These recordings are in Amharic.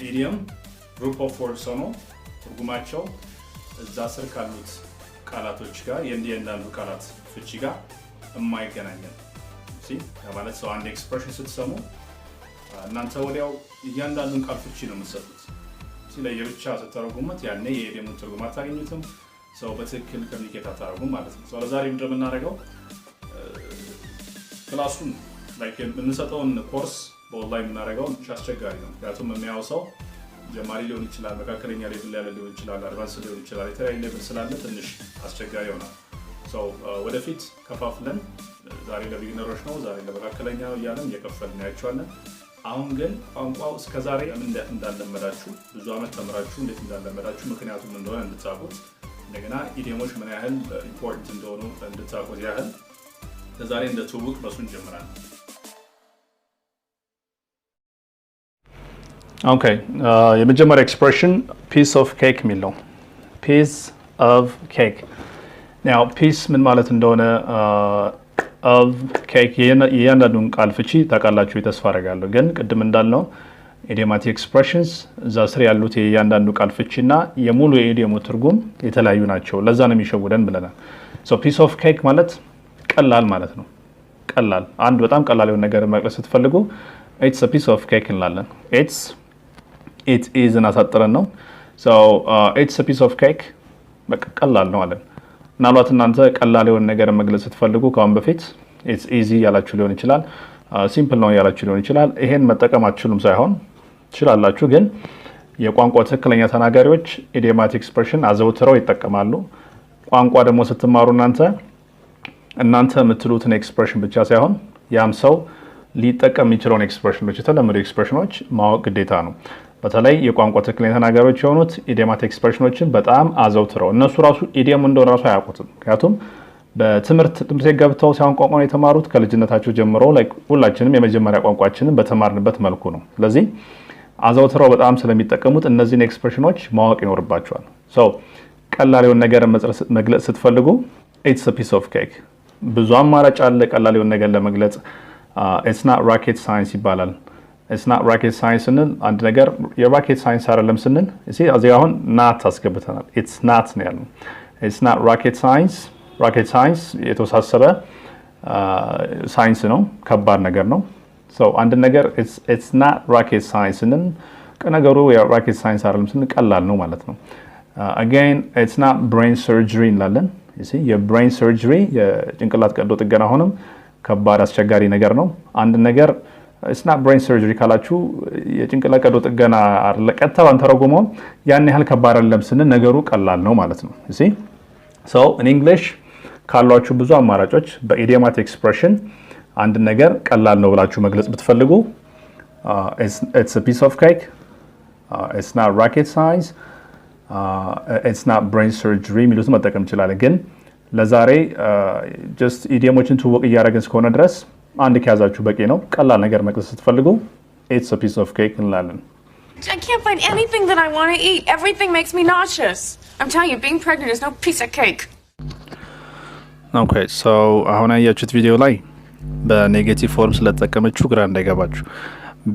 idiom group of words ሆኖ ትርጉማቸው እዛ ስር ካሉት ቃላቶች ጋር የእንዲያንዳንዱ ቃላት ፍቺ ጋር የማይገናኝ ነው። ማለት ሰው አንድ ኤክስፕሬሽን ስትሰሙ እናንተ ወዲያው እያንዳንዱን ቃል ፍቺ ነው የምትሰጡት። ለየብቻ ስትተረጉሙት ያኔ የኢዲየሙን ትርጉም አታገኙትም። ሰው በትክክል ኮሚኒኬት አታደርጉም ማለት ነው። ዛሬ እንደምናደርገው ክላሱን የምንሰጠውን ኮርስ በኦንላይን የምናደርገው አስቸጋሪ ነው። ምክንያቱም የሚያው ሰው ጀማሪ ሊሆን ይችላል፣ መካከለኛ ሌቭል ያለ ሊሆን ይችላል፣ አድቫንስ ሊሆን ይችላል። የተለያየ ሌቭል ስላለ ትንሽ አስቸጋሪ ይሆናል። ወደፊት ከፋፍለን ዛሬ ለቢግነሮች ነው፣ ዛሬ ለመካከለኛ እያለን እየከፈልን እናያቸዋለን። አሁን ግን ቋንቋው እስከዛሬ እንዴት እንዳለመዳችሁ ብዙ አመት ተምራችሁ እንዴት እንዳለመዳችሁ ምክንያቱም እንደሆነ እንድታውቁት እንደገና ኢዲየሞች ምን ያህል ኢምፖርታንት እንደሆኑ እንድታውቁት ያህል ለዛሬ እንደ ትውውቅ በሱን ጀምራለን። ኦኬ የመጀመሪያ ኤክስፕሬሽን ፒስ ኦፍ ኬክ የሚል ነው። ፒስ ኦፍ ኬክ ናው ፒስ ምን ማለት እንደሆነ ኦፍ ኬክ የእያንዳንዱን ቃል ፍቺ ታውቃላችሁ ተስፋ አደርጋለሁ። ግን ቅድም እንዳልነው ኢዲዮማቲክ ኤክስፕሬሽንስ እዛ ስር ያሉት የእያንዳንዱ ቃል ፍቺና የሙሉ የኢዲየሙ ትርጉም የተለያዩ ናቸው። ለዛ ነው የሚሸውደን ብለናል። ፒስ ኦፍ ኬክ ማለት ቀላል ማለት ነው። ቀላል አንድ በጣም ቀላል የሆነ ነገር መግለጽ ስትፈልጉ ኢትስ አ ፒስ ኦፍ ኬክ እንላለን። ኢት ኢዝ እናሳጥረን ነው። ኢትስ አ ፒስ ኦፍ ኬክ በቃ ቀላል ነው አለን። ምናልባት እናንተ ቀላል የሆነ ነገር መግለጽ ስትፈልጉ ከአሁን በፊት ኢትስ ኢዚ ያላችሁ ሊሆን ይችላል፣ ሲምፕል ነው ያላችሁ ሊሆን ይችላል። ይሄን መጠቀም አትችሉም ሳይሆን ትችላላችሁ። ግን የቋንቋ ትክክለኛ ተናጋሪዎች ኢዲዮማቲክ ኤክስፕሬሽን አዘውትረው ይጠቀማሉ። ቋንቋ ደግሞ ስትማሩ እናንተ የምትሉትን ኤክስፕሬሽን ብቻ ሳይሆን ያም ሰው ሊጠቀም የሚችለውን ኤክስፕሬሽኖች የተለመዱ ኤክስፕሬሽኖች ማወቅ ግዴታ ነው። በተለይ የቋንቋ ትክክለኛ ተናጋሪዎች የሆኑት ኢዲዮማቲክ ኤክስፕሬሽኖችን በጣም አዘውትረው እነሱ ራሱ ኢዲየም እንደሆነ ራሱ አያውቁትም። ምክንያቱም በትምህርት ገብተው ሳይሆን ቋንቋ ነው የተማሩት ከልጅነታቸው ጀምሮ ሁላችንም የመጀመሪያ ቋንቋችንን በተማርንበት መልኩ ነው። ስለዚህ አዘውትረው በጣም ስለሚጠቀሙት እነዚህን ኤክስፕሬሽኖች ማወቅ ይኖርባቸዋል። ቀላል የሆነ ነገር መግለጽ ስትፈልጉ ኢትስ አ ፒስ ኦፍ ኬክ ብዙ አማራጭ አለ ቀላል የሆነ ነገር ለመግለጽ። ኢትስ ናት ራኬት ሳይንስ ይባላል። ኢትስ ናት ራኬት ሳይንስ ስንል አንድ ነገር የራኬት ሳይንስ አይደለም ስንል እዚህ አሁን ናት አስገብተናል። ኢትስ ናት ነው ያለው። ኢትስ ናት ራኬት ሳይንስ። ራኬት ሳይንስ የተወሳሰበ ሳይንስ ነው፣ ከባድ ነገር ነው። አንድ ነገር ኢትስ ናት ራኬት ሳይንስ ስንል ነገሩ የራኬት ሳይንስ አይደለም ስንል ቀላል ነው ማለት ነው። again it's not brain surgery እንላለን። የብሬን ሰርጀሪ የጭንቅላት ቀዶ ጥገና ሆነም ከባድ አስቸጋሪ ነገር ነው። አንድ ነገር it's not brain surgery ካላችሁ የጭንቅላት ቀዶ ጥገና ቀጥታ አንተረጉሞ ያን ያህል ከባድ አይደለም ስንል ነገሩ ቀላል ነው ማለት ነው። in English ካሏችሁ ብዙ አማራጮች በኢዲዮማቲክ ኤክስፕሬሽን አንድ ነገር ቀላል ነው ብላችሁ መግለጽ ብትፈልጉ it's a piece of cake, it's not rocket science, it's not brain surgery የሚሉት መጠቀም ይችላል። ግን ለዛሬ just ኢዲየሞችን ትውውቅ እያደረግን እስከሆነ ድረስ አንድ ከያዛችሁ በቂ ነው። ቀላል ነገር መግለጽ ስትፈልጉ it's a piece of cake እንላለን። I can't find anything that I want to eat. Everything makes me nauseous. I'm telling you, being pregnant is no piece of cake. Okay, አሁን ያያችሁት ቪዲዮ ላይ በኔጌቲቭ ፎርም ስለተጠቀመችሁ ግራ እንዳይገባችሁ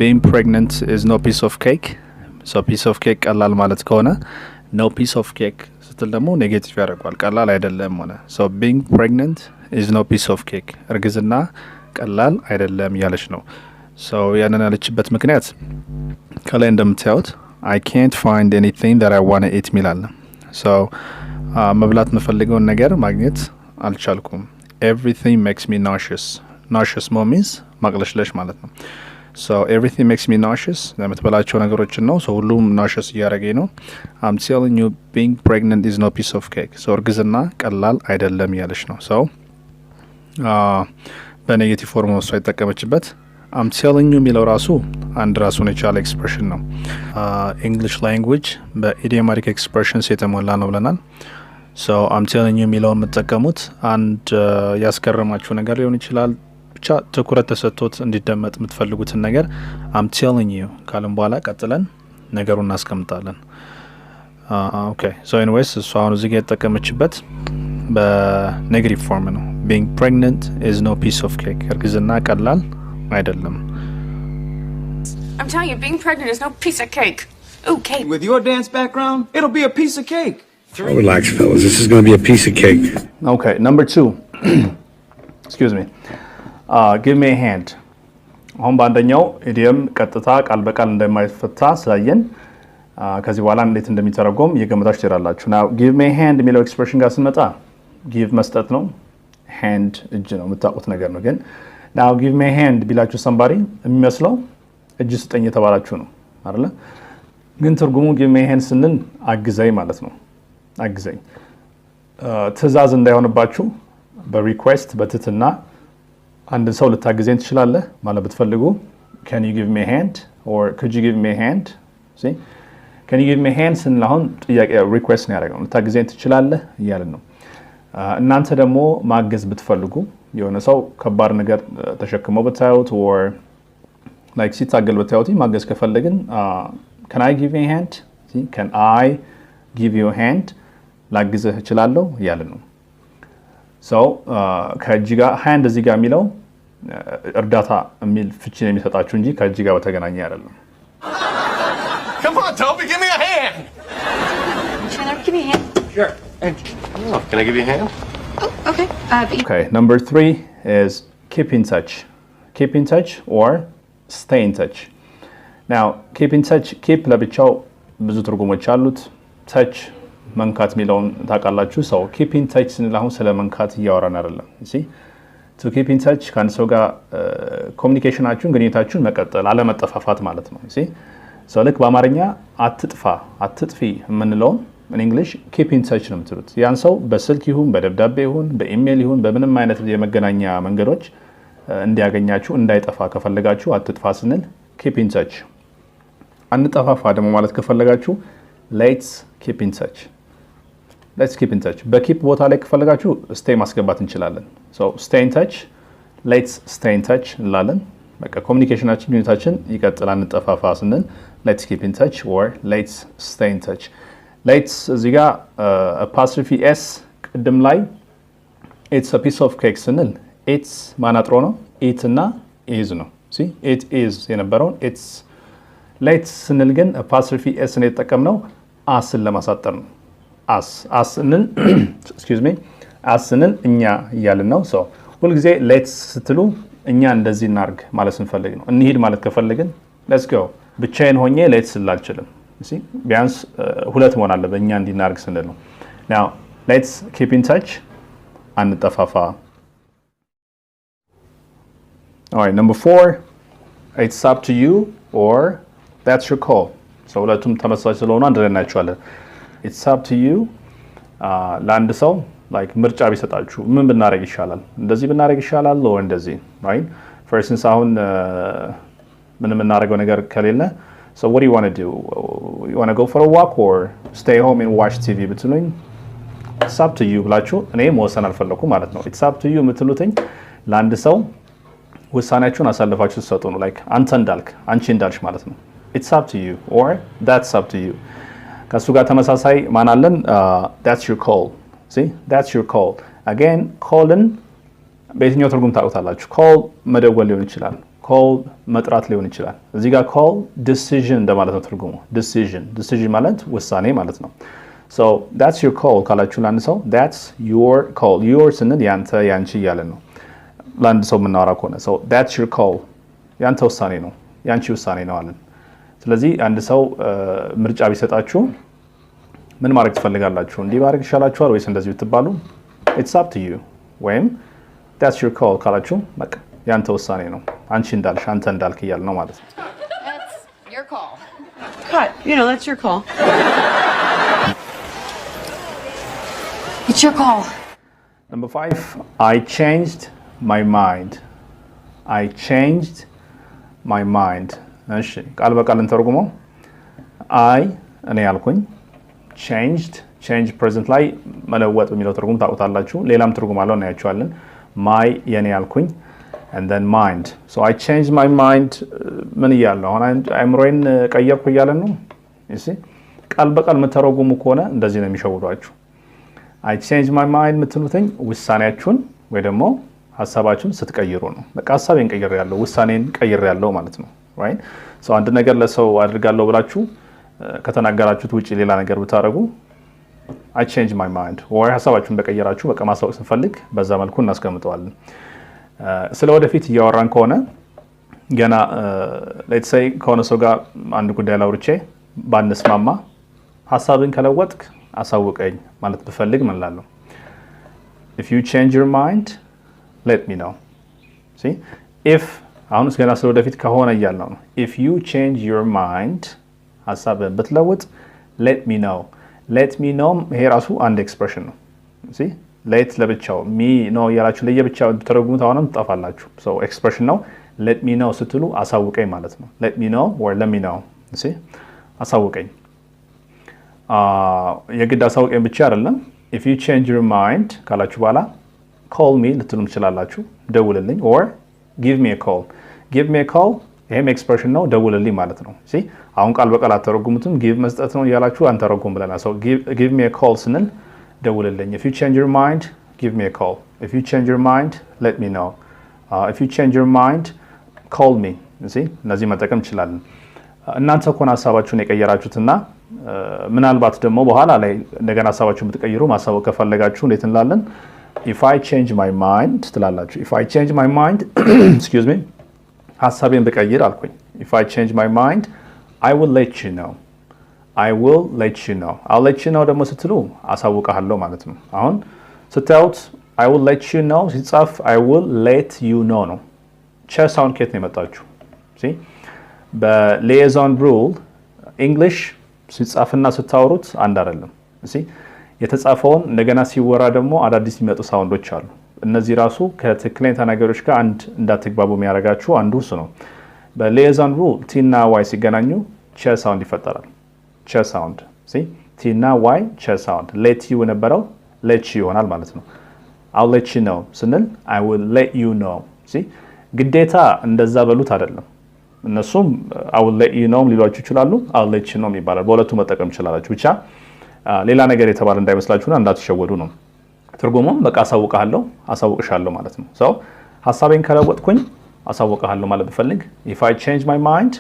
being pregnant is no piece of cake. piece of cake ቀላል ማለት ከሆነ no piece of cake ስትል ደግሞ ኔጌቲቭ ያደርጋል፣ ቀላል አይደለም ሆነ። being pregnant is no piece of cake እርግዝና ቀላል አይደለም ያለች ነው። ያንን ያለችበት ምክንያት ከላይ እንደምታዩት I can't find anything that I want to eat ሚላል። መብላት የምፈልገውን ነገር ማግኘት አልቻልኩም። everything makes me nauseous. nauseous means ማቅለሽለሽ ማለት ነው። everything makes me nauseous ለምትበላቸው ነገሮችን ነው። ሁሉም nauseous እያደረገኝ ነው። I'm telling you being pregnant is no piece of cake. እርግዝና ቀላል አይደለም ያለች ነው። በኔጌቲቭ ፎርም ነው የተጠቀመችበት። I'm telling you የሚለው ራሱ አንድ ራሱን የቻለ ኤክስፕሬሽን ነው። English language በኢዲዮማቲክ ኤክስፕሬሽንስ የተሞላ ነው ብለናል። I'm telling you የሚለውን የምትጠቀሙት አንድ ያስገረማችሁ ነገር ሊሆን ይችላል፣ ብቻ ትኩረት ተሰጥቶት እንዲደመጥ የምትፈልጉትን ነገር I'm telling you ካልን በኋላ ቀጥለን ነገሩን እናስቀምጣለን። okay anyways እሷ አሁን እዚህ ጋር የተጠቀመችበት በኔጌቲቭ ፎርም ነው። being pregnant is no piece of cake እርግዝና ቀላል አይደለም። I'm telling you being pregnant is no piece of cake. Ooh, cake. With your dance background, it'll be a piece of cake. Oh, relax, fellas. This is going to be a piece of cake. Okay, number 2. Excuse me. Give me a hand. አሁን በአንደኛው ኢዲየም ቀጥታ ቃል በቃል እንደማይፈታ ስላየን ከዚህ በኋላ እንዴት እንደሚተረጎም እየገመታችሁ ትሄዳላችሁ። ናው give me a hand የሚለው ኤክስፕሬሽን ጋር ስንመጣ give መስጠት ነው። hand እጅ ነው፣ የምታውቁት ነገር ነው። ግን ናው give me a hand ቢላችሁ somebody የሚመስለው እጅ ስጠኝ የተባላችሁ ነው አይደለ? ግን ትርጉሙ give me a hand ስንል አግዘኝ ማለት ነው። አግዘኝ ትዕዛዝ እንዳይሆንባችሁ በሪኩዌስት በትህትና አንድ ሰው ልታግዘኝ ትችላለህ ማለት ብትፈልጉ can you give me a hand or could you give me a hand see can you give me a hand ስንል አሁን ጥያቄ ሪኩዌስት ነው ያደረገው ልታግዘኝ ትችላለህ እያልን ነው። እናንተ ደግሞ ማገዝ ብትፈልጉ የሆነ ሰው ከባድ ነገር ተሸክመው ብታዩት or like ሲታገል ብታዩት ማገዝ ከፈለግን can I give you a hand see can I give you a hand ላግዝህ እችላለሁ እያልን ነው። so ከእጅ ጋር hand እዚህ ጋር የሚለው እርዳታ የሚል ፍቺ ነው የሚሰጣችሁ እንጂ ከእጅ ጋር በተገናኘ አይደለም። Come on, Toby, give me a hand. Can I give you a hand? Sure. Oh, can I give you a hand? Oh, okay. Okay, number 3 is keep in touch. Keep in touch or stay in touch. Now, keep in touch, keep ለብቻው ብዙ ትርጉሞች አሉት። touch መንካት የሚለውን ታውቃላችሁ። ሰው keep in touch ስንል አሁን ስለ መንካት እያወራን አይደለም። see to keep in touch ከአንድ ሰው ጋር ኮሚኒኬሽናችሁን ግንኙነታችሁን መቀጠል አለመጠፋፋት ማለት ነው። see so ልክ በአማርኛ አትጥፋ አትጥፊ የምንለውን in English keep in touch ነው የምትሉት። ያን ሰው በስልክ ይሁን በደብዳቤ ይሁን በኢሜል ይሁን በምንም አይነት የመገናኛ መንገዶች እንዲያገኛችሁ እንዳይጠፋ ከፈለጋችሁ አትጥፋ ስንል keep in touch። አንጠፋፋ ደግሞ ማለት ከፈለጋችሁ let's keep in touch let's keep in touch። በኪፕ ቦታ ላይ ከፈለጋችሁ stay ማስገባት እንችላለን። so stay in touch let's stay in touch እንላለን። በቃ ኮሚኒኬሽናችን ግንኙነታችን ይቀጥላል አንጠፋፋ ስንል let's keep in touch or let's stay in touch። let's እዚህ ጋር apostrophe s ቅድም ላይ it's a piece of cake ስንል it's ማናጥሮ ነው it እና is ነው see it is የነበረውን it's let's ስንል ግን apostrophe s ነው የተጠቀምነው አስን ለማሳጠር ነው። as ስንል excuse me as ስንል እኛ እያልን ነው። so ሁልጊዜ let's ስትሉ እኛ እንደዚህ እናርግ ማለት ስንፈልግ ነው። እንሂድ ማለት ከፈለግን let's go ብቻዬን ሆኜ let's ልላልችልም see ቢያንስ ሁለት መሆን አለበት እኛ እንዲናርግ ስንል ነው። now let's keep in touch አንጠፋፋ። alright number 4 it's up to you or that's your call so ሁለቱም ተመሳሳይ ስለሆኑ አንድ ላይ እናያቸዋለን። it's up to you ለአንድ ሰው like ምርጫ ቢሰጣችሁ ምን ብናደርግ ይሻላል እንደዚህ ብናደርግ ይሻላል or እንደዚህ right for instance አሁን ምን የምናደርገው ነገር ከሌለ so what do you want to do you want to go for a walk or stay home and watch TV ብትሉኝ it's up to you ብላችሁ እኔ መወሰን አልፈለኩም ማለት ነው። it's up to you የምትሉትኝ ለአንድ ሰው ውሳኔያችሁን አሳልፋችሁ ትሰጡ ነው like አንተ እንዳልክ አንቺ እንዳልሽ ማለት ነው። it's up to you or that's up to you ከሱ ጋር ተመሳሳይ ማን አለን that's your call see that's your call again callን በየትኛው ትርጉም ታውቁታላችሁ? call መደወል ሊሆን ይችላል call መጥራት ሊሆን ይችላል። እዚህ ጋር call decision እንደማለት ነው ትርጉሙ decision ማለት ውሳኔ ማለት ነው። so that's your call ካላችሁ ለአንድ ሰው that's your call your ስንል ያንተ ያንቺ እያለን ነው ለአንድ ሰው የምናወራ ከሆነ so that's your call ያንተ ውሳኔ ነው ያንቺ ውሳኔ ነው አለን። ስለዚህ አንድ ሰው ምርጫ ቢሰጣችሁ ምን ማድረግ ትፈልጋላችሁ? እንዲህ ማድረግ ይሻላችኋል ወይስ እንደዚህ ብትባሉ it's up to you ወይም that's your call ካላችሁ በቃ ያንተ ውሳኔ ነው አንቺ እንዳልሽ አንተ እንዳልክ እያልን ነው ማለት ነው። That's your call. Cut. You know, that's your call. It's your call. number 5 I changed my mind I changed my mind እሺ ቃል በቃል እንተርጉመው I እኔ ያልኩኝ change present ላይ መለወጥ በሚለው ትርጉም ታውቁታላችሁ። ሌላም ትርጉም አለው እናያቸዋለን። my የኔ ያልኩኝ and then mind so I changed my mind ምን እያለሁ አሁን አእምሮዬን ቀየርኩ እያለን ነው። you see ቃል በቃል የምትተረጉሙ ከሆነ እንደዚህ ነው የሚሸውዷችሁ። I changed my mind የምትሉትኝ ውሳኔያችሁን ወይ ደግሞ ሐሳባችሁን ስትቀይሩ ነው። በቃ ሐሳቤን ቀይሬያለሁ ውሳኔን ቀይሬያለሁ ማለት ነው right so አንድ ነገር ለሰው አድርጋለሁ ብላችሁ ከተናገራችሁት ውጪ ሌላ ነገር ብታደርጉ I change my mind ወይ ሐሳባችሁን በቀየራችሁ በቃ ማሳወቅ ስንፈልግ በዛ መልኩ እናስቀምጠዋለን። ስለ ወደፊት እያወራን ከሆነ ገና let's say ከሆነ ሰው ጋር አንድ ጉዳይ ላውርቼ ባንስማማ ሐሳብን ከለወጥክ አሳውቀኝ ማለት ብፈልግ ምን ላለው if you change your mind let me know. see if አሁንስ ገና ስለ ወደፊት ከሆነ እያልነው ነው if you change your mind ሐሳብን ብትለውጥ let me know. let me know ይሄ ራሱ አንድ ኤክስፕሬሽን ነው። see let ለብቻው me ነው ያላችሁ ለየብቻው ተረጉሙት አሁንም ትጣፋላችሁ። so ኤክስፕሬሽን ነው let me know ስትሉ አሳውቀኝ ማለት ነው። let me know or let me know see አሳውቀኝ የግድ አሳውቀኝ ብቻ አይደለም if you change your mind ካላችሁ በኋላ call me ልትሉም ትችላላችሁ ደውልልኝ or give me a call ይሄም ኤክስፕሬሽን ነው ደውልልኝ ማለት ነው። see አሁን ቃል በቃል አተረጉሙትም give መስጠት ነው ያላችሁ አንተረጉም ብለናል። so give me a call ስንል ደውልልኝ if you change your mind give me a call if you change your mind let me know if you change your mind call me see እነዚህ መጠቀም እንችላለን። እናንተ ኮን ሐሳባችሁን የቀየራችሁትና ምናልባት ደግሞ በኋላ ላይ እንደገና ሐሳባችሁን ብትቀይሩ ማሳወቅ ከፈለጋችሁ እንዴት እንላለን if I change my mind ትላላችሁ if I change my mind excuse me ሐሳቤን ብቀይር አልኩኝ if I change my mind I will let you know I'll let you know ደግሞ ስትሉ አሳውቃለሁ ማለት ነው። አሁን ስታዩት I will let you know ሲጻፍ I will let you know ነው። ቸ ሳውንድ ከየት ነው የመጣችሁ? see በሊያison ሩል እንግሊሽ ሲጻፍና ስታወሩት አንድ አይደለም። see የተጻፈውን እንደገና ሲወራ ደግሞ አዳዲስ የሚመጡ ሳውንዶች አሉ። እነዚህ ራሱ ከትክክለኛ ተናጋሪዎች ጋር አንድ እንዳትግባቡ የሚያደርጋችሁ አንዱ እሱ ነው። በሊያison ሩል ቲ እና ዋይ ሲገናኙ ቸ ሳውንድ ይፈጠራል። ቸ ሳውንድ see ቲ እና ዋይ ቸ ሳውንድ let you የነበረው let you ይሆናል ማለት ነው። I'll let you know ስንል I will let you know see ግዴታ እንደዛ በሉት አይደለም። እነሱም I will let you know ሊሏችሁ ይችላሉ I'll let you know ይባላል። በሁለቱ መጠቀም ይችላልላችሁ። ብቻ ሌላ ነገር የተባለ እንዳይመስላችሁና እንዳትሸወዱ ነው። ትርጉሙም በቃ አሳውቅሻለሁ ማለት ነው። so ሐሳቤን ከለወጥኩኝ አሳውቅሃለሁ ማለት ብፈልግ if I change my mind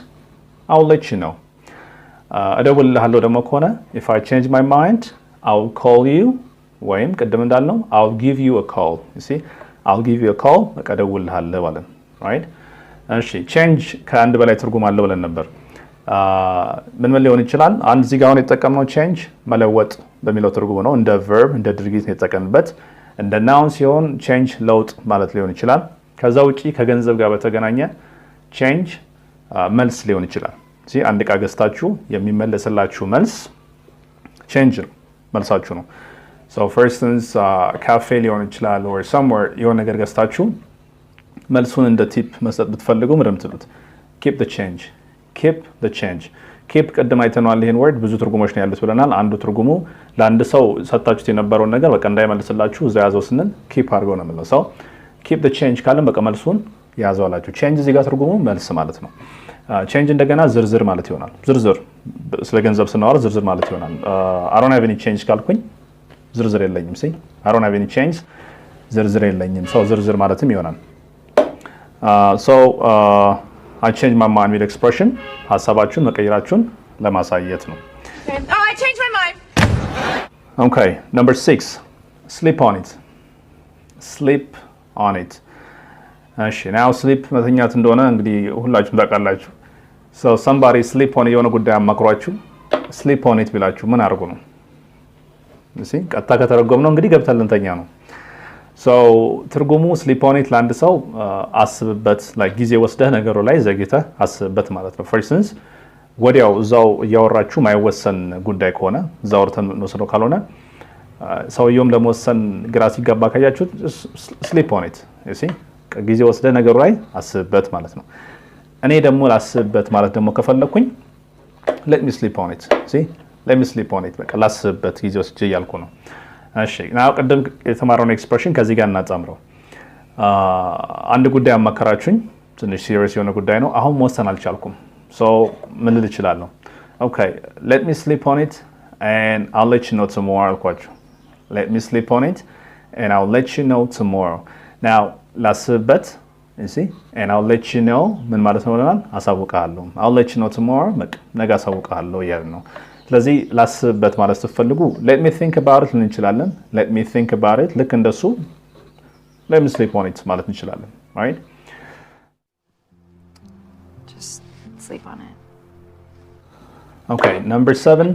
I'll let you know እደውልልሃለሁ ደግሞ ከሆነ if I change my mind I'll call you ወይም ቅድም እንዳልነው I'll give you a call you see I'll give you a call በቃ እደውልልሃለሁ ማለት right እሺ change ከአንድ በላይ ትርጉም አለው ብለን ነበር። ምን ሊሆን ይችላል? አንድ እዚህ ጋር አሁን የተጠቀምነው change መለወጥ በሚለው ትርጉም ነው። እንደ verb እንደ ድርጊት ነው የተጠቀምበት። እንደ noun ሲሆን change ለውጥ ማለት ሊሆን ይችላል። ከዛ ውጪ ከገንዘብ ጋር በተገናኘ change መልስ ሊሆን ይችላል። እዚህ አንድ ዕቃ ገዝታችሁ የሚመለስላችሁ መልስ change ነው፣ መልሳችሁ ነው። so for instance ካፌ ሊሆን ይችላል or somewhere የሆነ ነገር ገዝታችሁ መልሱን እንደ ቲፕ መስጠት ብትፈልጉ ምንም ትሉት keep the change keep ቀደም አይተናል። ይሄን ወርድ ብዙ ትርጉሞች ነው ያሉት ብለናል። አንዱ ትርጉሙ ለአንድ ሰው ሰጣችሁት የነበረውን ነገር በቃ እንዳይመልስላችሁ እዛ ያዘው ስንል keep አድርገው ነው የምንለው። so keep the change ካለም በቃ መልሱን ያዘዋላችሁ። change እዚህ ጋር ትርጉሙ መልስ ማለት ነው። change እንደገና ዝርዝር ማለት ይሆናል። ዝርዝር ስለ ገንዘብ ስናወራ ዝርዝር ማለት ይሆናል። I don't have any change ካልኩኝ ዝርዝር የለኝም። see I don't have any change ዝርዝር የለኝም። so ዝርዝር ማለትም ይሆናል። so I change my mind with expression ሐሳባችሁን መቀየራችሁን ለማሳየት ነው። Oh, I changed my mind. okay number 6 sleep on it እሺ now sleep መተኛት እንደሆነ እንግዲህ ሁላችሁም ታውቃላችሁ። so somebody sleep on የሆነ ጉዳይ አማክሯችሁ sleep on it ቢላችሁ ምን አድርጉ ነው? see ቀጥታ ከተረጎምነው እንግዲህ ገብተን ልንተኛ ነው። so ትርጉሙ sleep on it ለአንድ ሰው አስብበት ላይ ጊዜ ወስደህ ነገሩ ላይ ዘግይተህ አስብበት ማለት ነው። for instance ወዲያው እዛው እያወራችሁ ማይወሰን ጉዳይ ከሆነ እዛው ወርተን ነው ካልሆነ ሰውየውም ለመወሰን ግራ ሲጋባ ካያችሁ sleep on it you see ጊዜ ወስደህ ነገሩ ላይ አስብበት ማለት ነው። እኔ ደግሞ ላስብበት ማለት ደግሞ ከፈለኩኝ let me sleep on it see let me sleep on it በቃ ላስብበት ጊዜ ወስጄ እያልኩ ነው። እሺ now ቀደም የተማረውን ኤክስፕሬሽን ከዚህ ጋር እናጣምረው። አንድ ጉዳይ አማከራችሁኝ ትንሽ ሲሪየስ የሆነ ጉዳይ ነው። አሁን መወሰን አልቻልኩም። so ምን ልል እችላለሁ? okay let me sleep on it and I'll let you know tomorrow አልኳችሁ። let me sleep on it and I'll let you know tomorrow now ላስብበት you see and I'll let you know ምን ማለት ነው ብለናል አሳውቃለሁ I'll let you know tomorrow ነገ አሳውቃለሁ ያለ ነው ስለዚህ ላስብበት ማለት ስትፈልጉ let me think about it እንችላለን let me think about it ልክ እንደሱ let me sleep on it ማለት እንችላለን right Just sleep on it. okay number 7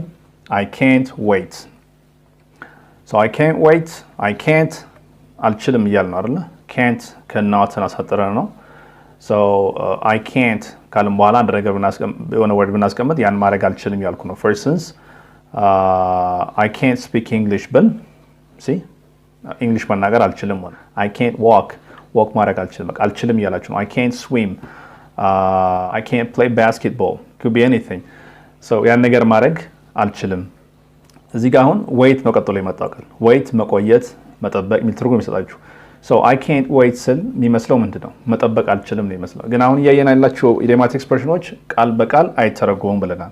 I can't wait so I can't wait I can't አልችልም እያልን ነው አይደል can't cannot አሳጥረን ነው so I can't ካልን በኋላ አንድ ነገር የሆነ word ብናስቀምጥ ያን ማድረግ አልችልም ያልኩ ነው for instance I can't speak English ብል see English መናገር አልችልም ማለት I can't walk ማድረግ አልችልም እያላችሁ ነው I can't swim I can't play basketball could be anything so ያን ነገር ማድረግ አልችልም እዚህ ጋር አሁን wait ነው ቀጥሎ የመጣው ቃል wait መቆየት መጠበቅ የሚል ትርጉም ይሰጣችሁ so I can't wait ስል የሚመስለው ምንድነው መጠበቅ አልችልም ነው የሚመስለው ግን አሁን እያየን ያላችሁ ኢዲዮማቲክ ኤክስፕሬሽኖች ቃል በቃል አይተረጎሙም ብለናል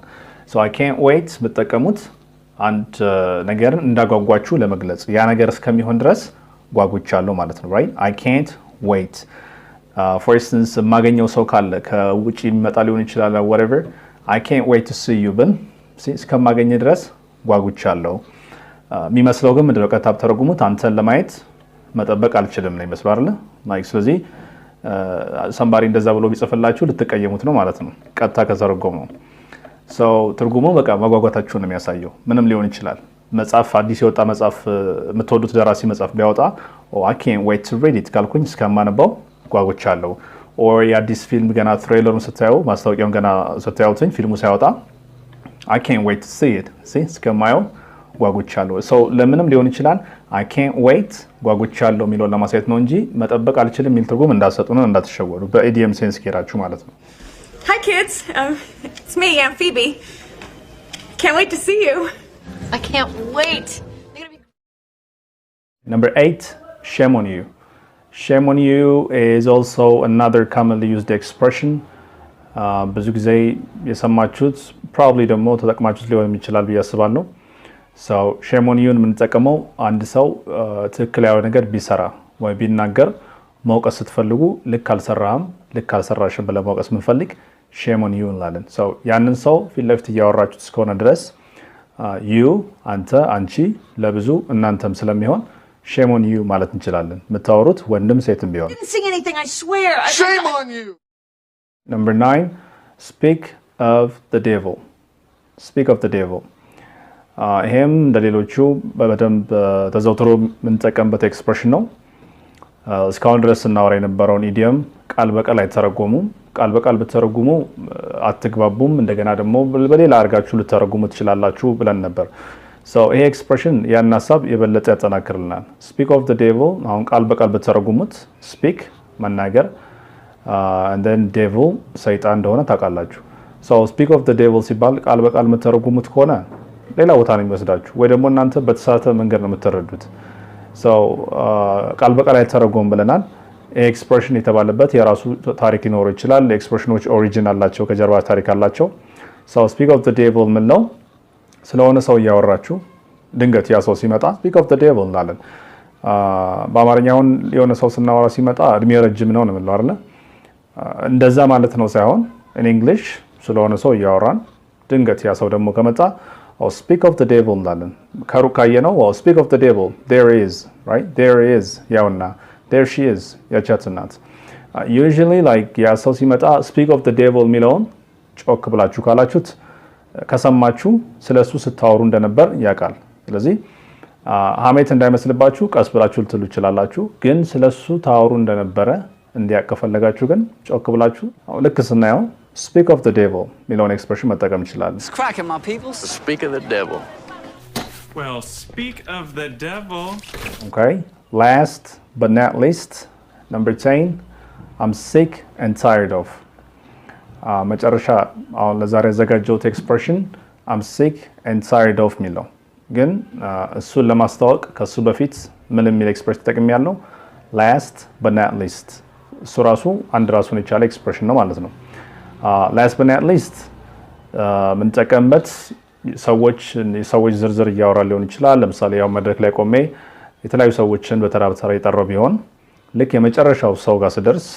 so I can't wait ብትጠቀሙት አንድ ነገርን እንዳጓጓችሁ ለመግለጽ ያ ነገር እስከሚሆን ድረስ ጓጉቻለሁ ማለት ነው right I can't wait for instance ማገኘው ሰው ካለ ከውጪ የሚመጣ ሊሆን ይችላል whatever I can't wait to see you ብል እስከማገኝ ድረስ ጓጉቻለሁ የሚመስለው ግን ምንድነው ቀጥታ ተረጉሙት አንተን ለማየት መጠበቅ አልችልም ነው ይመስላል አይደል like ስለዚህ somebody እንደዛ ብሎ ቢጽፍላችሁ ልትቀየሙት ነው ማለት ነው ቀጥታ ከተረጎሙ ነው so ትርጉሙ በቃ መጓጓታችሁ ነው የሚያሳየው ምንም ሊሆን ይችላል መጽሐፍ አዲስ የወጣ መጽሐፍ የምትወዱት ደራሲ መጽሐፍ ቢያወጣ oh I can't wait to read it ካልኩኝ እስከማነበው ጓጉቻለሁ or የአዲስ ፊልም ገና ትሬለሩን ስታዩ ማስታወቂያውን ገና ስታዩትኝ ፊልሙ ሳይወጣ I can't wait to see it see እስከማየው ጓጉቻለሁ so ለምንም ሊሆን ይችላል I can't wait ጓጉቻለሁ የሚለውን ለማሳየት ነው እንጂ መጠበቅ አልችልም የሚል ትርጉም እንዳትሰጡ ነው እንዳትሸወዱ በኢዲየም ሴንስ ከሄዳችሁ ማለት ነው Hi, kids. It's me, Aunt Phoebe. Can't wait to see you. I can't wait. They're gonna be. Number 8, shame on you. Shame on you is also another commonly used expression. ብዙ ጊዜ የሰማችሁት probably ደግሞ ተጠቅማችሁት ሊሆን ይችላል ብዬ አስባለሁ so shame on you የምንጠቀመው አንድ ሰው ትክክል ያለው ነገር ቢሰራ ወይ ቢናገር መውቀስ ስትፈልጉ ልክ አልሰራህም ልክ አልሰራሽም ብለ መውቀስ ምንፈልግ shame on you እንላለን so ያንን ሰው ፊት ለፊት እያወራችሁት እስከሆነ ድረስ you አንተ አንቺ ለብዙ እናንተም ስለሚሆን shame on you ማለት እንችላለን የምታወሩት ወንድም ሴትም ቢሆን Didn't sing anything, I swear. Shame on you! Number 9, speak of the devil. Speak of the devil. ይሄም እንደሌሎቹ በደንብ ተዘውትሮ የምንጠቀምበት ኤክስፕሬሽን ነው እስካሁን ድረስ እናወራ የነበረውን ኢዲየም ቃል በቃል አይተረጎሙም ቃል በቃል ብትተረጉሙ አትግባቡም እንደገና ደግሞ በሌላ አርጋችሁ ልትተረጉሙ ትችላላችሁ ብለን ነበር so ይሄ ኤክስፕሬሽን ያን ሐሳብ የበለጠ ያጠናክርልናል speak of the devil አሁን ቃል በቃል ብትተረጉሙት speak መናገር and then devil ሰይጣን እንደሆነ ታውቃላችሁ so speak of the devil ሲባል ቃል በቃል የምትተረጉሙት ከሆነ ሌላ ቦታ ነው የሚወስዳችሁ ወይ ደግሞ እናንተ በተሳሳተ መንገድ ነው የምትረዱት so ቃል በቃል አይተረጎም ብለናል ኤክስፕሬሽን የተባለበት የራሱ ታሪክ ሊኖረው ይችላል ኤክስፕሬሽኖች ኦሪጂን አላቸው ከጀርባ ታሪክ አላቸው so speak of the devil ምን ነው ስለሆነ ሰው እያወራችሁ ድንገት ያ ሰው ሲመጣ speak of the devil እንላለን በአማርኛውን የሆነ ሰው ስናወራ ሲመጣ እድሜ ረጅም ነው ነው አይደል እንደዛ ማለት ነው ሳይሆን in English ስለሆነ ሰው እያወራን ድንገት ያ ሰው ደግሞ ከመጣ or speak of the devil እንላለን ከሩቅ ካየነው or speak of the devil there is right there is ያውና there she is ያቻት ናት usually like ያ ሰው ሲመጣ speak of the devil የሚለውን ጮክ ብላችሁ ካላችሁት ከሰማችሁ ስለሱ ስታወሩ እንደነበር ያውቃል ስለዚህ ሀሜት እንዳይመስልባችሁ ቀስ ብላችሁ ልትሉ ይችላላችሁ ግን ስለሱ ታወሩ እንደነበረ እንዲያከፈለጋችሁ ግን ጮክ ብላችሁ ልክ ስናየው speak of the devil የሚለውን ኤክስፕሬሽን መጠቀም ይችላል It's cracking, my peoples. Speak of the devil. Well, speak of the devil. okay last but not least number 10 I'm sick and tired of መጨረሻ አሁን ለዛሬ ያዘጋጀሁት ኤክስፕሬሽን I'm sick and tired of የሚለው ግን እሱን ለማስተዋወቅ ከሱ በፊት ምን የሚል ኤክስፕሬሽን ተጠቅሜያለሁ last but not least እሱ ራሱ አንድ ራሱን የቻለ ኤክስፕሬሽን ነው ማለት ነው last but not least ምንጠቀምበት ሰዎች ዝርዝር እያወራ ሊሆን ይችላል ለምሳሌ ያው መድረክ ላይ ቆሜ የተለያዩ ሰዎችን በተራ በተራ የጠራው ቢሆን ልክ የመጨረሻው ሰው ጋር ስደርስ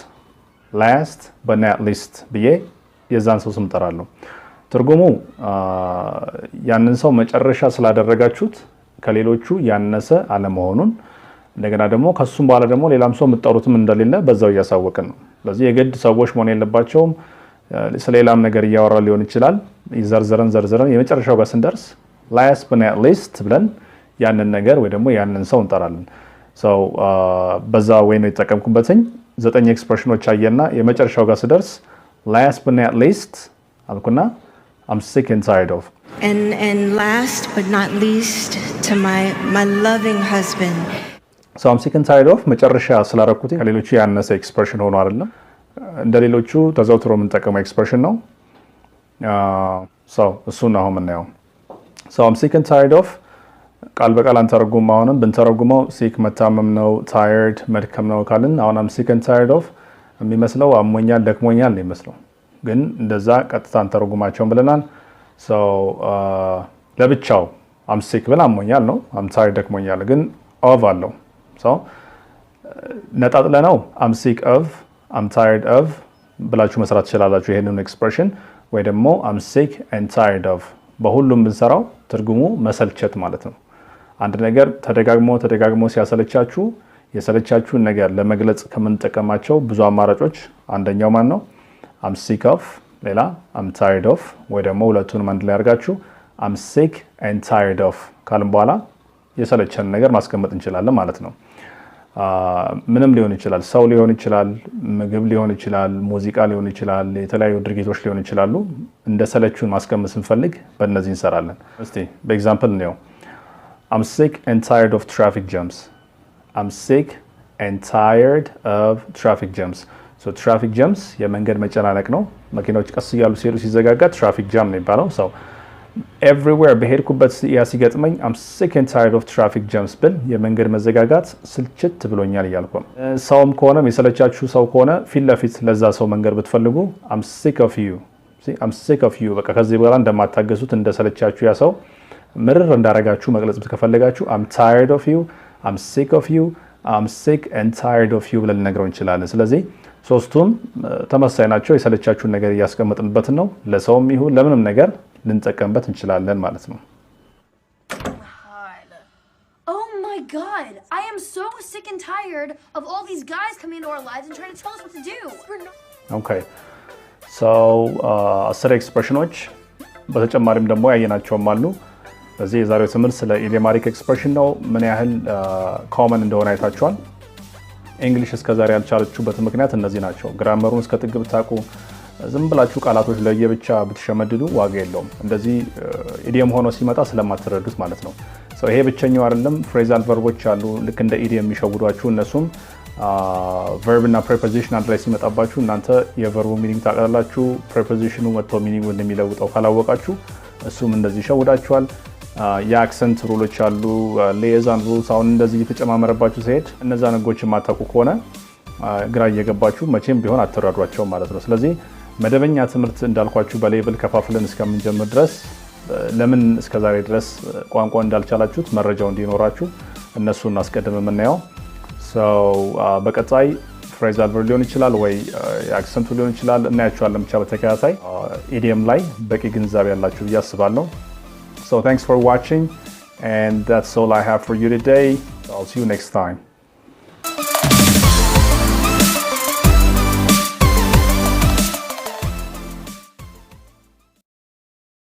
last but not least ብዬ የዛን ሰው ስም ጠራለሁ። ትርጉሙ ያንን ሰው መጨረሻ ስላደረጋችሁት ከሌሎቹ ያነሰ አለመሆኑን እንደገና ደግሞ ከሱም በኋላ ደግሞ ሌላም ሰው የምትጠሩትም እንደሌለ በዛው እያሳወቅን ነው። ስለዚህ የግድ ሰዎች መሆን የለባቸውም። ስለሌላም ነገር እያወራ ሊሆን ይችላል። ዘርዝረን የመጨረሻው ጋር ስንደርስ last but not least ብለን ያንን ነገር ወይ ደግሞ ያንን ሰው እንጠራለን። ሰው በዛ ወይ ነው የተጠቀምኩበትኝ 9 ኤክስፕሬሽኖች አየና የመጨረሻው ጋር ስደርስ last but not least አልኩና I'm sick and tired of. And last but not least to my loving husband. So I'm sick and tired of መጨረሻ ስላረኩት ከሌሎቹ ያነሰ ኤክስፕሬሽን ሆኖ አይደለም። እንደ ሌሎቹ ተዘውትሮ የምንጠቀመው ኤክስፕሬሽን ነው። so እሱን ነው የምናየው። So I'm sick and tired of ቃል በቃል አንተረጉም። አሁንም ብንተረጉመው sick መታመም ነው፣ tired መድከም ነው ካልን አሁን I'm sick and tired of የሚመስለው አሞኛል ደክሞኛል ነው የሚመስለው። ግን እንደዛ ቀጥታ አንተረጉማቸውን ብለናል። so ለብቻው I'm sick ብል አሞኛል ነው፣ I'm tired ደክሞኛል ግን of አለው። so ነጣጥለ ነው I'm sick of I'm tired of ብላችሁ መስራት ትችላላችሁ ይሄንን ኤክስፕሬሽን ወይ ደግሞ I'm sick and tired of በሁሉም ብንሰራው ትርጉሙ መሰልቸት ማለት ነው። አንድ ነገር ተደጋግሞ ሲያሰለቻችሁ የሰለቻችሁን ነገር ለመግለጽ ከምንጠቀማቸው ብዙ አማራጮች አንደኛው ማን ነው? I'm sick of ሌላ I'm tired of ወይ ደግሞ ሁለቱንም አንድ ላይ አድርጋችሁ I'm sick and tired of ካልን በኋላ የሰለቸን ነገር ማስቀመጥ እንችላለን ማለት ነው። ምንም ሊሆን ይችላል፣ ሰው ሊሆን ይችላል፣ ምግብ ሊሆን ይችላል፣ ሙዚቃ ሊሆን ይችላል፣ የተለያዩ ድርጊቶች ሊሆን ይችላሉ። እንደ ሰለቹን ማስቀመጥ ስንፈልግ በእነዚህ እንሰራለን። እስቲ በኤግዛምፕል ነው I'm sick and tired of traffic jams. I'm sick and tired of traffic jams. So traffic jams የመንገድ መጨናነቅ ነው። መኪናዎች ቀስ እያሉ ሲሄዱ ሲዘጋጋ traffic jam ነው የሚባለው። So everywhere በሄድኩበት ያ ሲገጥመኝ I'm sick and tired of traffic jams ብል የመንገድ መዘጋጋት ስልችት ብሎኛል እያልኩ ነው። ሰውም ከሆነ የሰለቻችሁ ሰው ከሆነ ፊት ለፊት ለዛ ሰው መንገድ ብትፈልጉ I'm sick of you. See I'm sick of you በቃ ከዚህ በኋላ እንደማታገሱት እንደሰለቻችሁ ያ ሰው ምርር እንዳረጋችሁ መግለጽ ከፈለጋችሁ I'm tired of you, I'm sick of you, I'm sick and tired of you ብለን ልነግረው እንችላለን። ስለዚህ ሶስቱም ተመሳሳይ ናቸው። የሰለቻችሁን ነገር እያስቀመጥንበት ነው። ለሰውም ይሁን ለምንም ነገር ልንጠቀምበት እንችላለን ማለት ነው። Oh my god, I am so sick and tired of all these guys coming into our lives and trying to tell us what to do. Okay. So 10 ኤክስፕሬሽኖች በተጨማሪም ደግሞ ያየናቸውም አሉ። በዚህ የዛሬው ትምህርት ስለ ኢዲዮማቲክ ኤክስፕሬሽን ነው። ምን ያህል ኮመን እንደሆነ አይታችኋል። እንግሊሽ እስከዛሬ ያልቻለችሁበት ምክንያት እነዚህ ናቸው። ግራመሩን እስከ ጥግ ብታውቁ ዝም ብላችሁ ቃላቶች ለየብቻ ብትሸመድዱ ዋጋ የለውም። እንደዚህ ኢዲየም ሆኖ ሲመጣ ስለማትረዱት ማለት ነው። ይሄ ብቸኛው አይደለም። ፍሬዛል ቨርቦች አሉ ልክ እንደ ኢዲየም የሚሸውዷችሁ። እነሱም ቨርብ እና ፕሪፖዚሽን አንድ ላይ ሲመጣባችሁ እናንተ የቨርቡ ሚኒንግ ታውቃላችሁ። ፕሪፖዚሽኑ መጥቶ ሚኒንግ እንደሚለውጠው ካላወቃችሁ እሱም እንደዚህ ይሸውዳችኋል። የአክሰንት ሩሎች አሉ፣ ሊኤዛን ሩልስ። አሁን እንደዚህ እየተጨማመረባችሁ ሲሄድ እነዛ ነገሮች የማታውቁ ከሆነ ግራ እየገባችሁ መቼም ቢሆን አትረዷቸው ማለት ነው። ስለዚህ መደበኛ ትምህርት እንዳልኳችሁ በሌብል ከፋፍለን እስከምንጀምር ድረስ ለምን እስከዛሬ ድረስ ቋንቋ እንዳልቻላችሁት መረጃው እንዲኖራችሁ እነሱን እናስቀድም የምናየው። በቀጣይ ፍሬዛል ቨርብ ሊሆን ይችላል ወይ የአክሰንቱ ሊሆን ይችላል እናያቸዋለን። ብቻ በተከታታይ ኢዲየም ላይ በቂ ግንዛቤ ያላችሁ ብዬ አስባለሁ። So thanks for watching, and that's all I have for you today. I'll see you next time.